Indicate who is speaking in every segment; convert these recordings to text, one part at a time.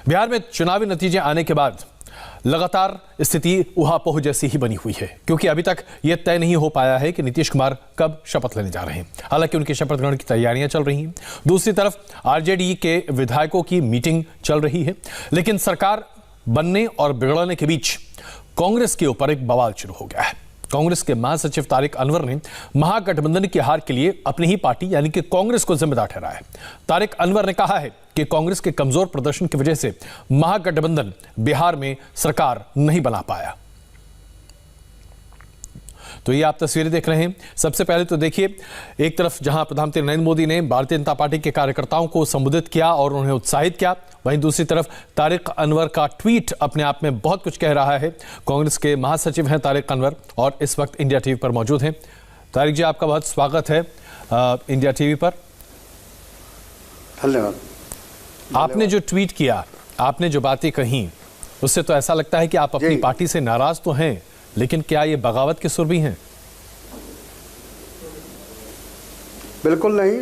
Speaker 1: बिहार में चुनावी नतीजे आने के बाद लगातार स्थिति ऊहापोह जैसी ही बनी हुई है, क्योंकि अभी तक यह तय नहीं हो पाया है कि नीतीश कुमार कब शपथ लेने जा रहे हैं। हालांकि उनके शपथ ग्रहण की तैयारियां चल रही हैं। दूसरी तरफ आरजेडी के विधायकों की मीटिंग चल रही है, लेकिन सरकार बनने और बिगड़ने के बीच कांग्रेस के ऊपर एक बवाल शुरू हो गया है। कांग्रेस के महासचिव तारिक अनवर ने महागठबंधन की हार के लिए अपनी ही पार्टी यानी कि कांग्रेस को जिम्मेदार ठहराया है। तारिक अनवर ने कहा है कि कांग्रेस के कमजोर प्रदर्शन की वजह से महागठबंधन बिहार में सरकार नहीं बना पाया। तो ये आप तस्वीरें देख रहे हैं। सबसे पहले तो देखिए, एक तरफ जहां प्रधानमंत्री नरेंद्र मोदी ने भारतीय जनता पार्टी के कार्यकर्ताओं को संबोधित किया और उन्हें उत्साहित किया, वहीं दूसरी तरफ तारिक अनवर का ट्वीट अपने आप में बहुत कुछ कह रहा है। कांग्रेस के महासचिव हैं तारिक अनवर और इस वक्त इंडिया टीवी पर मौजूद हैं। तारिक जी, आपका बहुत स्वागत है इंडिया टीवी पर।
Speaker 2: धन्यवाद।
Speaker 1: आपने जो ट्वीट किया, आपने जो बातें कही, उससे तो ऐसा लगता है कि आप अपनी पार्टी से नाराज तो हैं, लेकिन क्या ये बगावत के सुर भी हैं?
Speaker 2: बिल्कुल नहीं,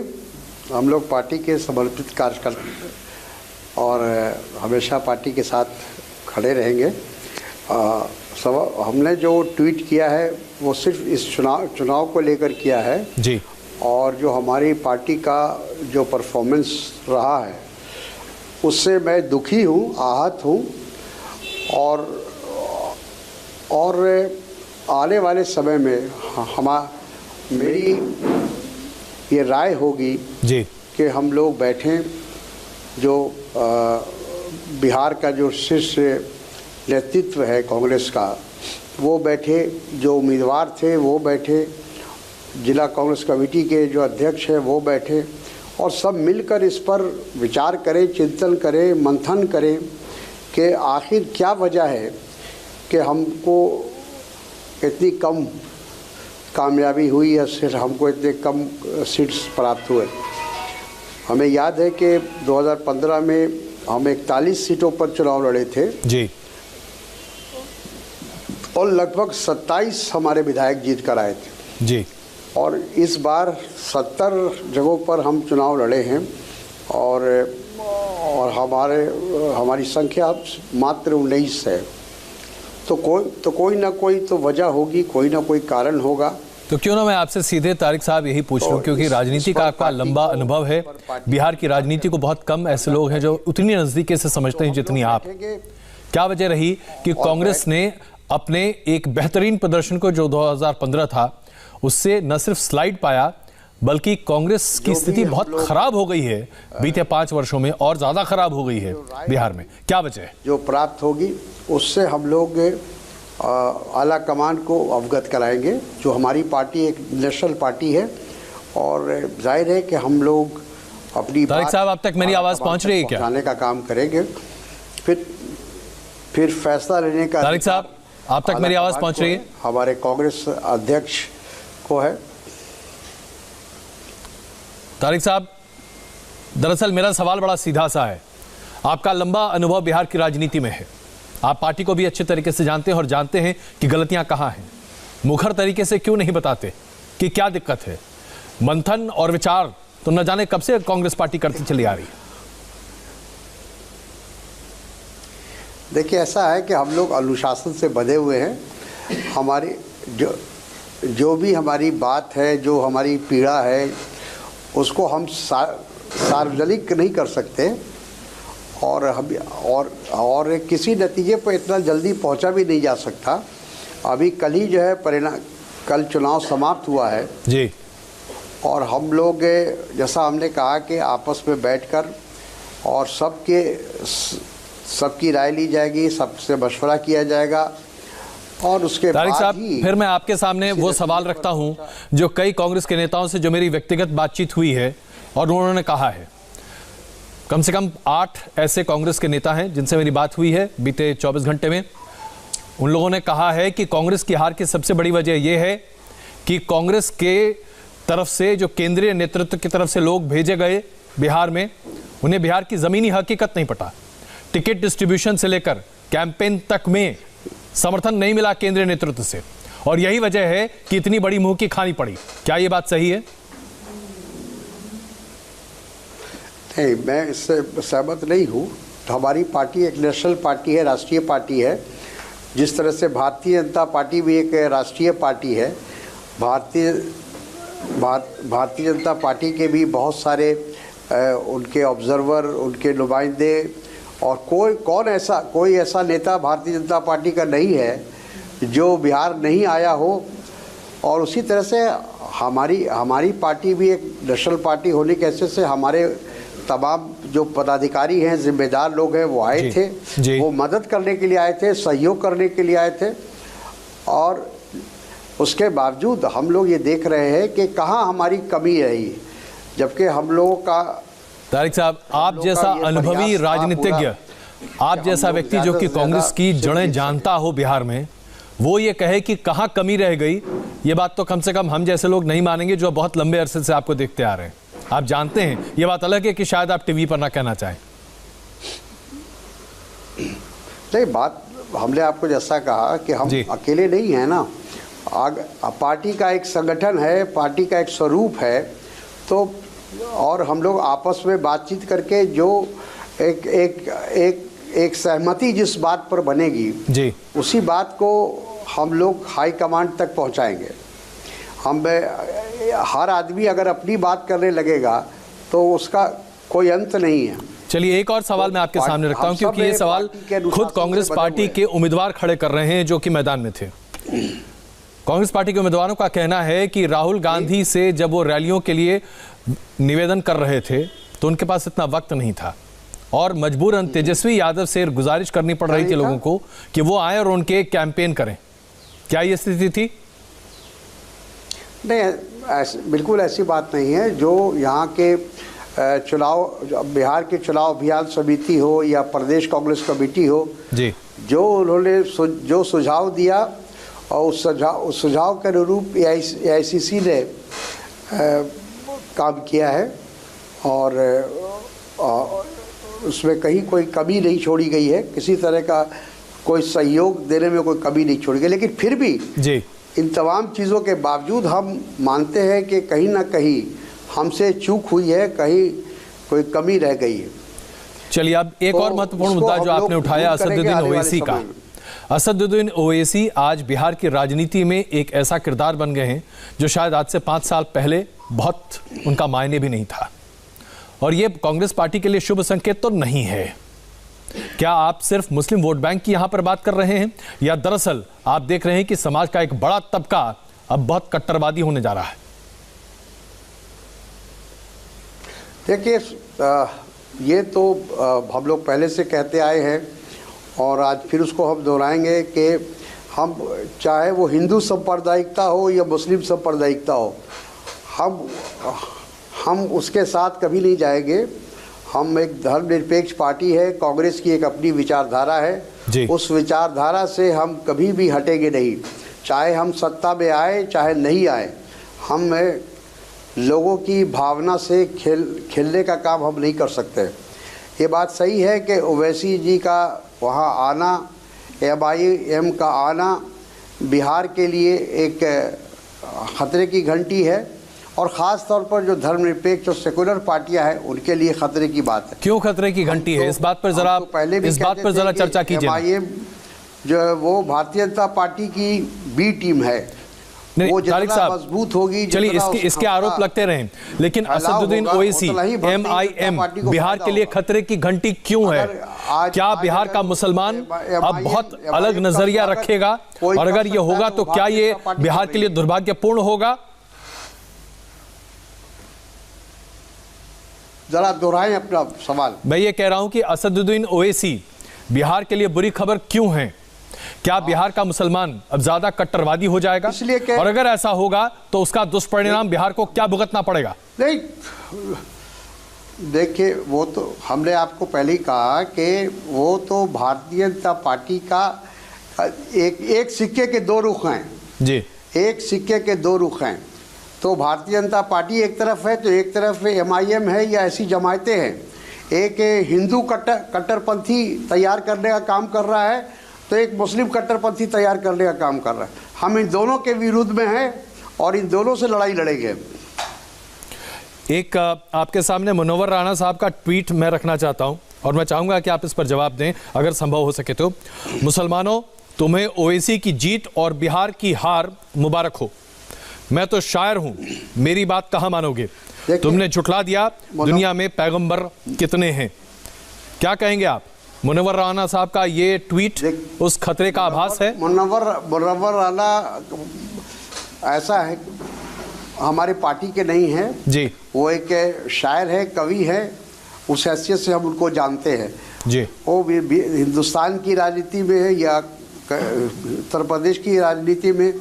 Speaker 2: हम लोग पार्टी के समर्पित कार्यकर्ता और हमेशा पार्टी के साथ खड़े रहेंगे। हमने जो ट्वीट किया है वो सिर्फ इस चुनाव को लेकर किया है
Speaker 1: जी, और
Speaker 2: जो हमारी पार्टी का जो परफॉर्मेंस रहा है उससे मैं दुखी हूँ, आहत हूँ और आने वाले समय में मेरी ये राय होगी
Speaker 1: जी
Speaker 2: कि हम लोग बैठें, जो बिहार का जो शीर्ष नेतृत्व है कांग्रेस का वो बैठे, जो उम्मीदवार थे वो बैठे, जिला कांग्रेस कमेटी के जो अध्यक्ष हैं वो बैठे और सब मिलकर इस पर विचार करें, चिंतन करें, मंथन करें कि आखिर क्या वजह है कि हमको इतनी कम कामयाबी हुई या सिर्फ हमको इतने कम सीट्स प्राप्त हुए। हमें याद है कि 2015 में हम 41 सीटों पर चुनाव लड़े थे
Speaker 1: जी,
Speaker 2: और लगभग 27 हमारे विधायक जीत कर आए थे
Speaker 1: जी, और
Speaker 2: इस बार 70 जगहों पर हम चुनाव लड़े हैं और हमारी संख्या मात्र 19 है। तो कोई ना कोई तो वजह होगी, कोई ना कोई कारण होगा।
Speaker 1: तो क्यों ना मैं आपसे सीधे तारिक साहब यही पूछ लूं, क्योंकि राजनीति का आपका लंबा अनुभव है। बिहार की राजनीति को बहुत कम ऐसे लोग हैं जो उतनी नजदीकी से समझते हैं जितनी आप। क्या वजह रही कि कांग्रेस ने अपने एक बेहतरीन प्रदर्शन को, जो 2015 था, उससे न सिर्फ स्लाइड पाया बल्कि कांग्रेस की स्थिति बहुत खराब हो गई है बीते 5 वर्षों में, और ज्यादा खराब हो गई है बिहार में? क्या वजह है?
Speaker 2: जो प्राप्त होगी उससे हम लोग आला कमान को अवगत कराएंगे। जो हमारी पार्टी एक नेशनल पार्टी है और जाहिर है कि हम लोग अपनी
Speaker 1: तारिक साहब, आप तक मेरी आवाज पहुंच रही है क्या?
Speaker 2: पहुंचाने का काम करेंगे, फिर फैसला लेने का।
Speaker 1: तारिक साहब, आप तक मेरी आवाज पहुंच रही है?
Speaker 2: हमारे कांग्रेस अध्यक्ष को है।
Speaker 1: तारिक साहब, दरअसल मेरा सवाल बड़ा सीधा सा है। आपका लंबा अनुभव बिहार की राजनीति में है, आप पार्टी को भी अच्छे तरीके से जानते हैं और जानते हैं कि गलतियां कहां हैं। मुखर तरीके से क्यों नहीं बताते कि क्या दिक्कत है? मंथन और विचार तो न जाने कब से कांग्रेस पार्टी करती चली आ रही है।
Speaker 2: देखिए, ऐसा है कि हम लोग अनुशासन से बंधे हुए हैं। हमारी जो भी हमारी बात है, जो हमारी पीड़ा है, उसको हम सार्वजनिक नहीं कर सकते और किसी नतीजे पर इतना जल्दी पहुंचा भी नहीं जा सकता। अभी कल ही जो है कल चुनाव समाप्त हुआ है
Speaker 1: जी, और
Speaker 2: हम लोग जैसा हमने कहा कि आपस में बैठकर और सबकी राय ली जाएगी, सबसे मशवरा किया जाएगा और उसके
Speaker 1: तारिक
Speaker 2: बाद
Speaker 1: साहब,
Speaker 2: ही
Speaker 1: फिर मैं आपके सामने वो सवाल रखता हूं जो कई कांग्रेस के नेताओं से जो मेरी व्यक्तिगत बातचीत हुई है, और उन्होंने कहा है, कम से कम 8 ऐसे कांग्रेस के नेता हैं जिनसे मेरी बात हुई है बीते 24 घंटे में। उन लोगों ने कहा है कि कांग्रेस की हार की सबसे बड़ी वजह यह है कि कांग्रेस के तरफ से जो केंद्रीय नेतृत्व की तरफ से लोग भेजे गए बिहार में, उन्हें बिहार की जमीनी हकीकत नहीं पता। टिकट डिस्ट्रीब्यूशन से लेकर कैंपेन तक में समर्थन नहीं मिला केंद्रीय नेतृत्व से, और यही वजह है कि इतनी बड़ी मुंह की खानी पड़ी। क्या यह बात सही है?
Speaker 2: नहीं, मैं इससे सहमत नहीं हूँ। हमारी पार्टी एक नेशनल पार्टी है, राष्ट्रीय पार्टी है। जिस तरह से भारतीय जनता पार्टी भी एक राष्ट्रीय पार्टी है, भारतीय जनता पार्टी के भी बहुत सारे उनके ऑब्जर्वर, उनके नुमाइंदे, और कोई ऐसा नेता भारतीय जनता पार्टी का नहीं है जो बिहार नहीं आया हो। और उसी तरह से हमारी पार्टी भी एक नेशनल पार्टी होने के हैसियत से हमारे तमाम जो पदाधिकारी हैं, जिम्मेदार लोग हैं, वो आए थे, वो मदद करने के लिए आए थे, सहयोग करने के लिए आए थे। और उसके बावजूद हम लोग ये देख रहे हैं कि कहाँ हमारी कमी रही, जबकि हम लोगों का
Speaker 1: तारिक साहब, आप जैसा अनुभवी राजनीतिज्ञ, आप जैसा व्यक्ति जो कि कांग्रेस की जड़ें जानता हो बिहार में, वो ये कहे कि कहाँ कमी रह गई, ये बात तो कम से कम हम जैसे लोग नहीं मानेंगे जो बहुत लंबे अरसे से आपको देखते आ रहे हैं। आप जानते हैं, ये बात अलग है कि शायद आप टीवी पर ना कहना चाहें।
Speaker 2: नहीं, बात हमने आपको जैसा कहा कि हम अकेले नहीं हैं ना, पार्टी का एक संगठन है, पार्टी का एक स्वरूप है। तो और हम लोग आपस में बातचीत करके जो एक सहमति जिस बात पर बनेगी जी, उसी बात को हम लोग हाई कमांड तक पहुंचाएंगे। हर आदमी अगर अपनी बात करने लगेगा तो उसका कोई अंत नहीं है।
Speaker 1: चलिए, एक और सवाल मैं आपके सामने रखता हूं, क्योंकि ये सवाल खुद कांग्रेस पार्टी के उम्मीदवार खड़े कर रहे हैं जो कि मैदान में थे। कांग्रेस पार्टी के उम्मीदवारों का कहना है कि राहुल गांधी से जब वो रैलियों के लिए निवेदन कर रहे थे तो उनके पास इतना वक्त नहीं था, और मजबूरन तेजस्वी यादव से गुजारिश करनी पड़ रही थी लोगों को कि वो आए और उनके कैंपेन करें। क्या ये स्थिति थी?
Speaker 2: नहीं, बिल्कुल ऐसी बात नहीं है। जो यहाँ के बिहार के चुनाव अभियान समिति हो या प्रदेश कांग्रेस कमेटी हो जी, जो उन्होंने जो सुझाव दिया और उस सुझाव के अनुरूप AICC ने काम किया है, और उसमें कहीं कोई कमी नहीं छोड़ी गई है, किसी तरह का कोई सहयोग देने में कोई कमी नहीं छोड़ी गई। लेकिन फिर भी जी, इन तमाम चीज़ों के बावजूद हम मानते हैं कि कहीं ना कहीं हमसे चूक हुई है, कहीं कोई कमी रह गई है।
Speaker 1: चलिए, अब एक और महत्वपूर्ण मुद्दा जो आपने उठाया, असदुद्दीन ओवैसी का। असदुद्दीन ओवैसी आज बिहार की राजनीति में एक ऐसा किरदार बन गए हैं जो शायद आज से 5 साल पहले बहुत उनका मायने भी नहीं था, और ये कांग्रेस पार्टी के लिए शुभ संकेत तो नहीं है। क्या आप सिर्फ मुस्लिम वोट बैंक की यहां पर बात कर रहे हैं, या दरअसल आप देख रहे हैं कि समाज का एक बड़ा तबका अब बहुत कट्टरवादी होने जा रहा है?
Speaker 2: देखिए, ये तो हम लोग पहले से कहते आए हैं और आज फिर उसको हम दोहराएंगे कि हम चाहे वो हिंदू सांप्रदायिकता हो या मुस्लिम सांप्रदायिकता हो, हम उसके साथ कभी नहीं जाएंगे। हम एक धर्मनिरपेक्ष पार्टी है, कांग्रेस की एक अपनी विचारधारा है, उस विचारधारा से हम कभी भी हटेंगे नहीं। चाहे हम सत्ता में आए चाहे नहीं आए, हम लोगों की भावना से खेलने का काम हम नहीं कर सकते। ये बात सही है कि ओवैसी जी का वहाँ आना, MIM का आना बिहार के लिए एक खतरे की घंटी है, और ख़ास तौर पर जो धर्मनिरपेक्ष और सेकुलर पार्टियां हैं उनके लिए खतरे की बात है।
Speaker 1: क्यों खतरे की घंटी है? इस बात पर जरा चर्चा कीजिए।
Speaker 2: MIM जो है वो भारतीय जनता पार्टी की B टीम है, वो जितना मजबूत होगी।
Speaker 1: चलिए, इसके आरोप लगते रहे, लेकिन असदुद्दीन ओवैसी MIM बिहार के लिए खतरे की घंटी क्यों है? क्या बिहार का मुसलमान अब बहुत अलग नजरिया रखेगा, और अगर ये होगा तो क्या ये बिहार के लिए दुर्भाग्यपूर्ण होगा?
Speaker 2: जरा दोहराएं अपना सवाल।
Speaker 1: मैं ये कह रहा हूं कि असदुद्दीन ओवैसी बिहार के लिए बुरी खबर क्यों है? क्या बिहार का मुसलमान अब ज्यादा कट्टरवादी हो जाएगा? और अगर ऐसा होगा तो उसका दुष्परिणाम बिहार को क्या भुगतना पड़ेगा?
Speaker 2: नहीं, देखिए, वो तो हमने आपको पहले ही कहा कि वो तो भारतीय जनता पार्टी का एक सिक्के के दो रुख हैं जी, एक सिक्के के दो रुख हैं। तो भारतीय जनता पार्टी एक तरफ है तो एक तरफ MIM है, या ऐसी जमायतें हैं। एक हिंदू कट्टरपंथी तैयार करने का काम कर रहा है तो एक मुस्लिम कट्टरपंथी तैयार करने का काम कर रहा है। हम इन दोनों के विरुद्ध में हैं और इन दोनों से लड़ाई लड़ेंगे।
Speaker 1: एक आपके सामने मुनव्वर राणा साहब का ट्वीट मैं रखना चाहता हूं, और मैं चाहूंगा कि आप इस पर जवाब दें अगर संभव हो सके तो। मुसलमानों, तुम्हें ओवैसी की जीत और बिहार की हार मुबारक हो। मैं तो शायर हूं, मेरी बात कहां मानोगे? तुमने झुठला दिया दुनिया में पैगंबर कितने हैं। क्या कहेंगे आप? मुनव्वर राना साहब का ये ट्वीट उस खतरे का आभास है?
Speaker 2: मुनव्वर राना ऐसा है, हमारी पार्टी के नहीं है
Speaker 1: जी।
Speaker 2: वो एक शायर है, कवि है, उस हैसियत से हम उनको जानते हैं
Speaker 1: जी।
Speaker 2: वो भी हिंदुस्तान की राजनीति में है या उत्तर प्रदेश की राजनीति में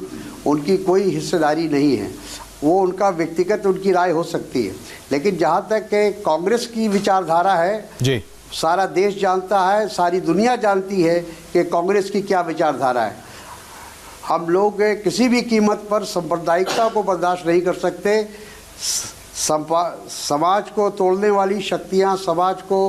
Speaker 2: उनकी कोई हिस्सेदारी नहीं है। वो उनका व्यक्तिगत उनकी राय हो सकती है, लेकिन जहाँ तक कांग्रेस की विचारधारा है
Speaker 1: जी,
Speaker 2: सारा देश जानता है, सारी दुनिया जानती है कि कांग्रेस की क्या विचारधारा है। हम लोग किसी भी कीमत पर सांप्रदायिकता को बर्दाश्त नहीं कर सकते। समाज को तोड़ने वाली शक्तियां, समाज को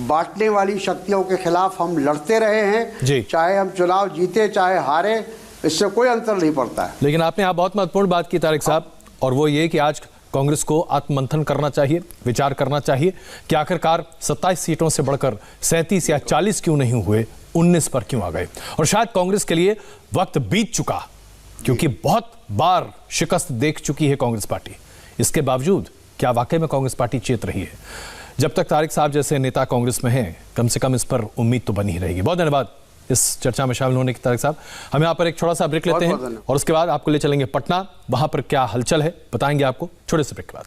Speaker 2: बांटने वाली शक्तियों के खिलाफ हम लड़ते रहे हैं, चाहे हम चुनाव जीते चाहे हारे, इससे कोई अंतर नहीं पड़ता है।
Speaker 1: लेकिन आपने यहाँ बहुत महत्वपूर्ण बात की तारिक साहब, और वो ये कि आज कांग्रेस को आत्ममंथन करना चाहिए, विचार करना चाहिए कि आखिरकार 27 सीटों से बढ़कर 37 या 40 क्यों नहीं हुए, 19 पर क्यों आ गए। और शायद कांग्रेस के लिए वक्त बीत चुका, क्योंकि बहुत बार शिकस्त देख चुकी है कांग्रेस पार्टी। इसके बावजूद क्या वाकई में कांग्रेस पार्टी चेत रही है? जब तक तारिक साहब जैसे नेता कांग्रेस में हैं, कम से कम इस पर उम्मीद तो बनी ही रहेगी। बहुत धन्यवाद इस चर्चा में शामिल होने की तारिक साहब। हम यहाँ पर एक छोटा सा ब्रेक लेते हैं और उसके बाद आपको ले चलेंगे पटना, वहां पर क्या हलचल है बताएंगे आपको छोटे से ब्रेक के बाद।